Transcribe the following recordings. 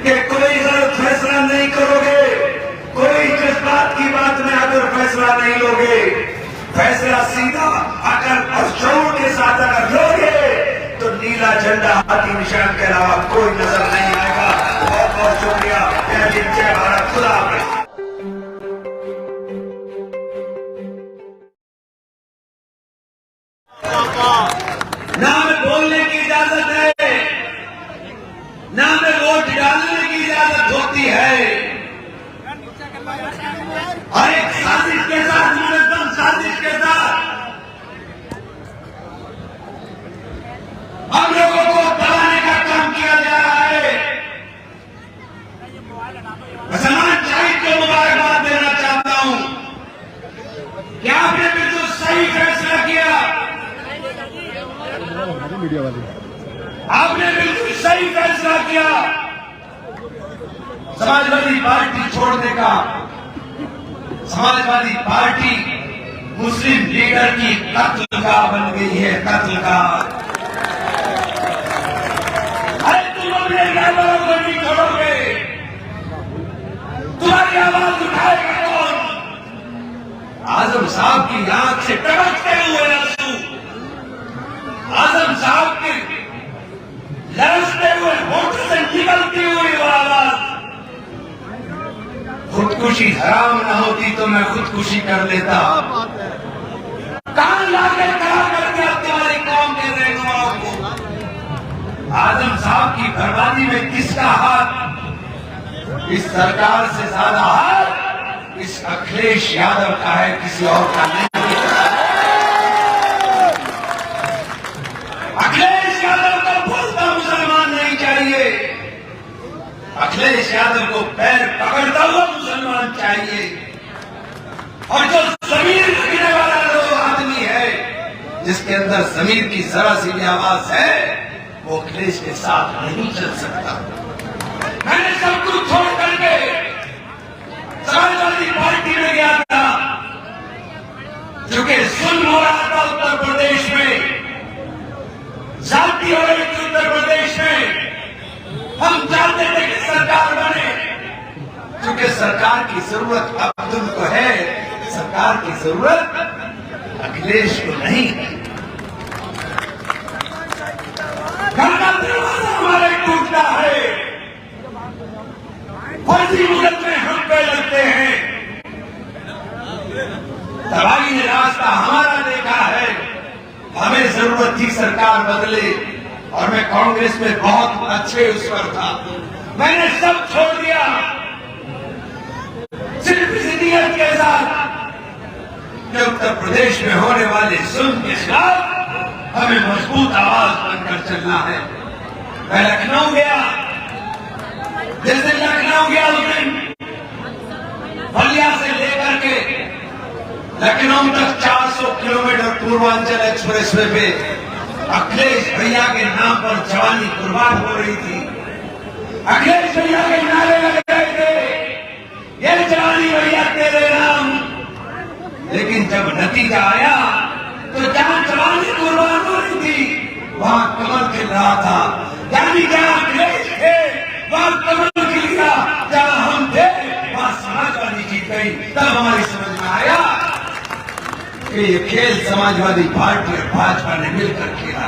कि कोई गलत फैसला नहीं करोगे, कोई जज्बात की बात में आकर फैसला नहीं लोगे, फैसला सीधा अकल और शऊर के साथ अगर लोगे तो नीला झंडा हाथी निशान के अलावा कोई नजर नहीं आएगा। बहुत बहुत शुक्रिया। जय भारत। खुदा हाफिज। ना हमें बोलने की इजाजत है, ना हमें वोट डालने की इजाजत होती है। और एक साजिश के साथ, मुनज़्ज़म साजिश के साथ हम लोगों को दबाने का काम किया जा रहा है। मुसलमान शहीद को मुबारकबाद देना चाहता हूं कि आपने बिल्कुल सही फैसला किया, आपने बिल्कुल सही फैसला किया समाजवादी पार्टी छोड़ने का। समाजवादी पार्टी मुस्लिम लीडर की कत्लगाह बन गई है, कत्लगाह। अरे तुम अपने जानवरों को नहीं छोड़ोगे, तुम्हारी आवाज उठाएगा कौन? आजम साहब की आंख से टपकते हुए आंसू, आजम साहब के लरसते हुए होठ से निकलती हुई वो आवाज। खुदकुशी हराम न होती तो मैं खुदकुशी कर लेता। कान लाके खड़ा कर दिया तुम्हारी कौम के रहनुमाओं को। आजम साहब की बर्बादी में किसका हाथ? इस सरकार से ज्यादा हाथ इस अखिलेश यादव का है, किसी और का नहीं। अखिलेश यादव को बोलता मुसलमान नहीं चाहिए, अखिलेश यादव को पैर पकड़ता हुआ मुसलमान चाहिए। और जो जमीर रखने वाला लोग आदमी है, जिसके अंदर जमीर की जरा सी भी आवाज है, वो अखिलेश के साथ नहीं चल सकता। मैंने सब कुछ छोड़ करके समाजवादी पार्टी में गया था, क्योंकि जुल्म हो रहा था उत्तर प्रदेश में, जाति हो रही थी उत्तर प्रदेश में। हम चाहते थे कि सरकार बने, क्योंकि सरकार की जरूरत अब्दुल को है, सरकार की जरूरत अखिलेश को नहीं है। घर का दरवाजा हमारे टूटता है, फर्जी मुल्क में हम पे लगते हैं। दवाई ने रास्ता हमारा देखा है, हमें जरूरत थी सरकार बदले, और मैं कांग्रेस में बहुत अच्छे उस पर था। मैंने सब छोड़ दिया सिर्फ इस नीयत के साथ कि उत्तर प्रदेश में होने वाले जुल्म के खिलाफ हमें मजबूत आवाज बनकर चलना है। मैं लखनऊ गया, जिस दिन लखनऊ गया उस दिन बलिया से लेकर के लखनऊ तक 400 किलोमीटर पूर्वांचल एक्सप्रेसवे पे अखिलेश भैया के नाम पर जवानी कुर्बान हो रही थी। अखिलेश भैया के नारे लग रहे थे, ये जवानी भैया तेरे नाम। लेकिन जब नतीजा आया तो जहां जवानी कुर्बान हो रही थी वहां कमल खिल रहा था। यानी जहां अखिलेश थे वहां कमल खिल गया, जहां हम थे वहां समाजवादी जीत गई। तब हमारी समझ में आया कि ये खेल समाजवादी पार्टी और भाजपा ने मिलकर खेला।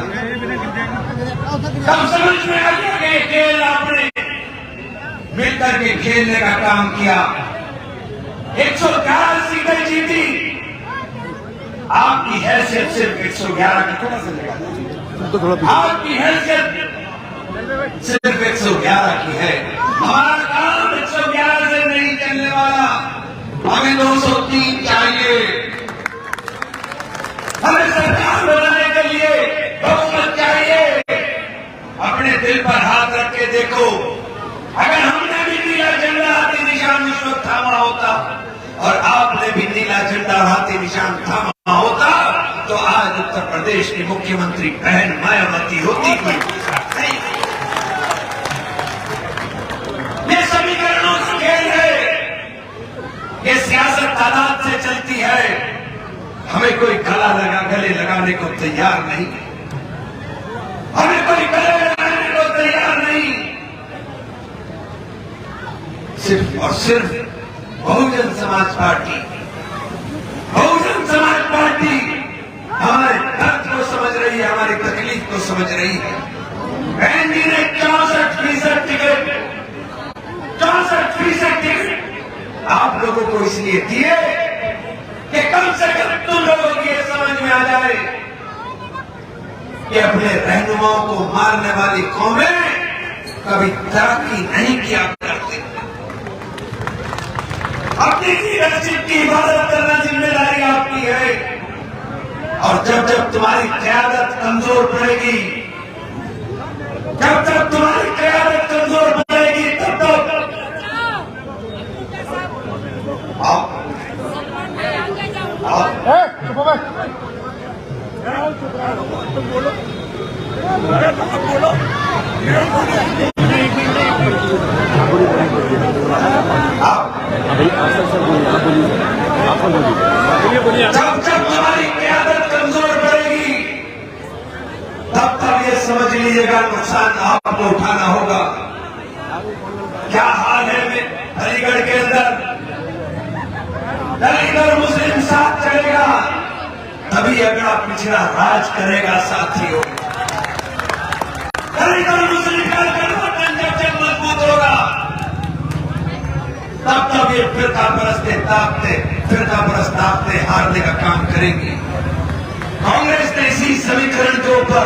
तब समझ में आ गया कि ये खेल आपने मिलकर के खेलने का काम किया। 111 सीटें जीती, आपकी हैसियत सिर्फ 111 की, आपकी हैसियत सिर्फ 111 की है। हमारा काम 111 से नहीं चलने वाला, हमें 203 चाहिए। हमें सरकार बनाने के लिए बहुमत चाहिए। अपने दिल पर हाथ रख के देखो, अगर हमने भी नीला झंडा हाथी निशान इस वक्त थामा होता और आपने भी नीला झंडा हाथी निशान थामा होता, तो आज उत्तर प्रदेश की मुख्यमंत्री बहन मायावती होती। कोई नहीं। ये समीकरणों का खेल है, ये सियासत तादाद से चलती है। हमें कोई गले लगाने को तैयार नहीं, हमें कोई गले लगाने को तैयार नहीं। सिर्फ और सिर्फ बहुजन समाज पार्टी हमारे दर्द को समझ रही है, हमारी तकलीफ को समझ रही है। बहन जी ने 64% टिकट आप लोगों को इसलिए दिए कि कम से कम तुम लोगों की ये समझ में आ जाए कि अपने रहनुमाओं को मारने वाली कौमें कभी तरक्की नहीं किया करती। अपनी लीडरशिप की हिफाजत करना जिम्मेदारी आपकी है। और जब जब तुम्हारी क़यादत कमजोर पड़ेगी, जब तुम्हारी क़यादत कमजोर पड़ेगी, तब जब तुम्हारी क़यादत कमजोर पड़ेगी, तब ये समझ लीजिएगा नुकसान आपको उठाना होगा। क्या हाल है अलीगढ़ के अंदर? अलीगढ़ मुस्लिम साथ चलेगा तभी अगड़ा पिछड़ा राज करेगा साथियों। अलीगढ़ मुस्लिम का गठबंधन जब मजबूत होगा तब ये फिरका परस्त ताकते हारने का काम करेंगी। कांग्रेस ने इसी समीकरण के ऊपर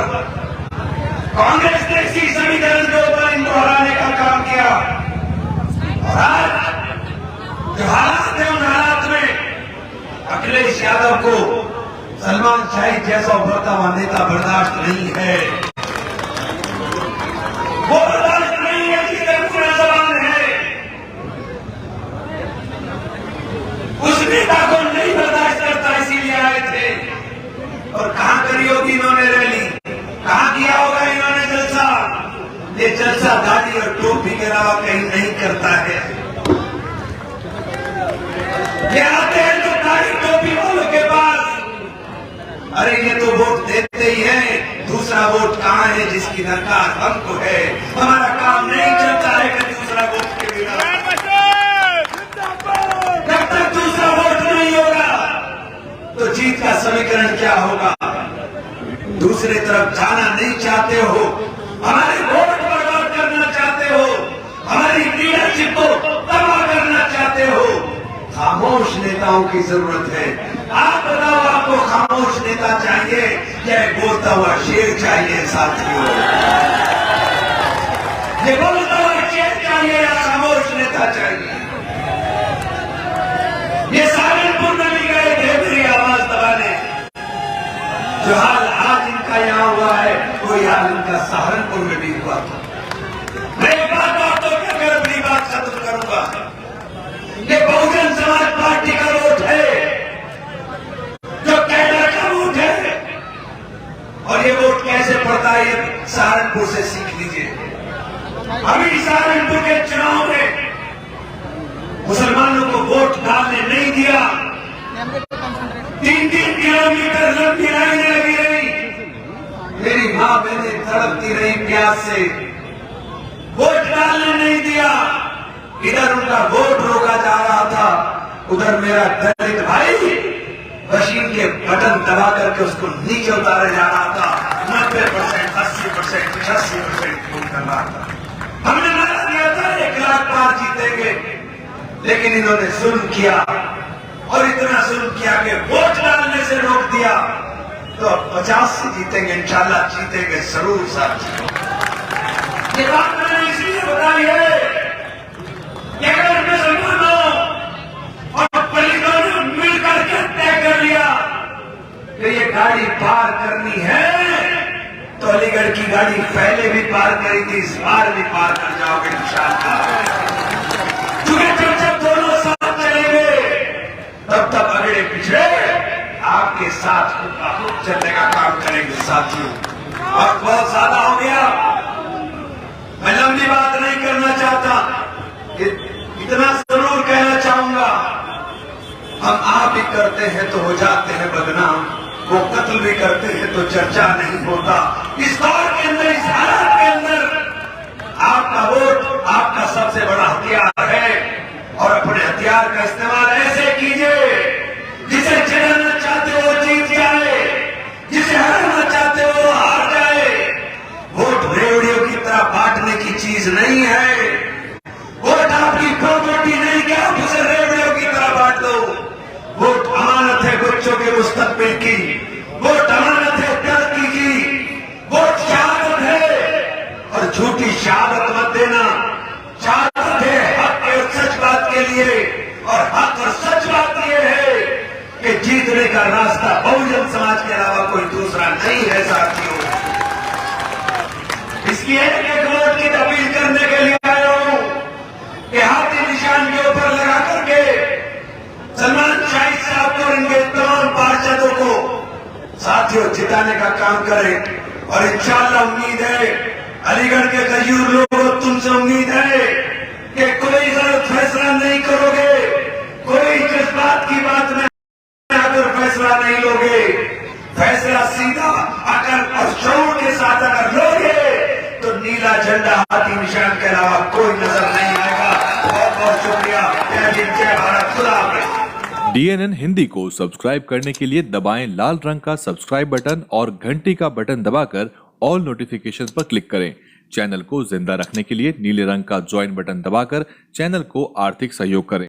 इनको हराने का काम किया। और आज जो हालात है, उन हालात में अखिलेश यादव को सलमान शाही जैसा उभरता हुआ नेता बर्दाश्त नहीं है। वो बर्दाश्त नहीं है जिसके पूरा जबान है। उस नेता को नहीं बर्दाश्त करता, इसीलिए आए थे। और कहां करी होगी इन्होंने रैली, कहां किया होगा इन्होंने जलसा? ये जलसा दाढ़ी और टोपी के अलावा कहीं नहीं करता है। ये आते हैं तो दाढ़ी टोपी वालों के पास, अरे ये तो वोट देते ही हैं, दूसरा वोट कहां है जिसकी दरकार हमको है। हमारा काम नहीं चलता है कि दूसरा वोट के बिना। जब तक दूसरा वोट नहीं होगा तो जीत का समीकरण क्या होगा? दूसरी तरफ जाना नहीं चाहते हो, हमारे वोट बर्बाद करना चाहते हो, हमारी लीडरशिप को तबाह करना चाहते हो। खामोश नेताओं की जरूरत है। आप बताओ, आपको खामोश नेता चाहिए या बोलता हुआ शेर चाहिए? साथियों, ये बोलता हुआ शेर चाहिए या खामोश नेता चाहिए? ये सहारनपुर में भी गए थे मेरी आवाज दबाने। जो हाल आज इनका यहां हुआ है, कोई हाल इनका सहारनपुर में भी हुआ था। मैं एक बात तो कहकर अपनी बात खत्म करूंगा। ये बहुजन समाज पार्टी का वोट है, जो कैडर का वोट है। और ये वोट कैसे पड़ता है, ये सहारनपुर से सीख लीजिए। अभी सहारनपुर के चुनाव में मुसलमानों को वोट डालने नहीं दिया। 3-3 किलोमीटर लंबी लाइनें लगी रही, मेरी मां बहनें तड़पती रही प्यास से, वोट डालने नहीं दिया। इधर उनका वोट रोका जा रहा था, उधर मेरा दलित भाई मशीन के बटन दबा करके उसको नीचे उतारे जा रहा था। 90%, 80%, 85% वोट कर रहा था। हमने नारा दिया था 1 लाख पार जीतेंगे, लेकिन इन्होंने जुल्म किया और इतना जुल्म किया कि वोट डालने से रोक दिया। तो 50 से जीतेंगे, इंशाल्लाह जीतेंगे जरूर साथियों। ये बात मैंने इसलिए बताई है कि अगर मुसलमानों और दलितों ने मिलकर के तय कर लिया कि ये गाड़ी पार करनी है, तो अलीगढ़ की गाड़ी पहले भी पार करी थी, इस बार भी पार कर जाओगे इंशाल्लाह। जब दोनों साथ चलेंगे तब अगड़े पिछड़े आपके साथ चलने का काम करेंगे साथियों। वक्त बहुत ज्यादा हो गया, मैं लंबी बात नहीं करना चाहता, इतना जरूर कहना चाहूंगा, हम आप भी करते हैं तो हो जाते हैं बदनाम, वो कत्ल भी करते हैं तो चर्चा नहीं होता। इस दौर के अंदर, इस हालत के अंदर आपका वोट आपका सबसे बड़ा हथियार है। हथियार का इस्तेमाल ऐसे कीजिए जिसे जिताना चाहते हो जीत जाए, जिसे हराना चाहते हो हार जाए। वोट रेवड़ियों की तरह बांटने की चीज नहीं है। वोट आपकी प्रॉपर्टी नहीं कि आप उसे रेवड़ियों की तरह बांट दो। वोट अमानत है बच्चों के मुस्तकबिल की, वोट अमानत है तरक्की की, वोट शहादत है और झूठी शहादत मत देना। शहादत है हक और सच बात के लिए, और हक और सच बात यह है कि जीतने का रास्ता बहुजन समाज के अलावा कोई दूसरा नहीं है साथियों। इसलिए एक वोट की अपील करने के लिए आया हूं कि हाथी निशान के ऊपर लगा करके सलमान शाही साहब को और इनके तमाम पार्षदों को साथियों जिताने का काम करें। और इंशाअल्लाह उम्मीद है, अलीगढ़ के गयूर लोगों तुमसे उम्मीद है कि कोई गलत फैसला नहीं करोगे, कोई जज्बात की बात में आकर फैसला नहीं लोगे। फैसला सीधा अकल और शऊर के साथ अगर लोगे तो नीला झंडा हाथी निशान के अलावा कोई नजर नहीं आएगा। बहुत बहुत शुक्रिया। जय भारत, खुदा हाफिज। DNN हिंदी को सब्सक्राइब करने के लिए दबाएं लाल रंग का सब्सक्राइब बटन और घंटी का बटन दबाकर ऑल नोटिफिकेशन पर क्लिक करें। चैनल को जिंदा रखने के लिए नीले रंग का ज्वाइन बटन दबाकर चैनल को आर्थिक सहयोग करें।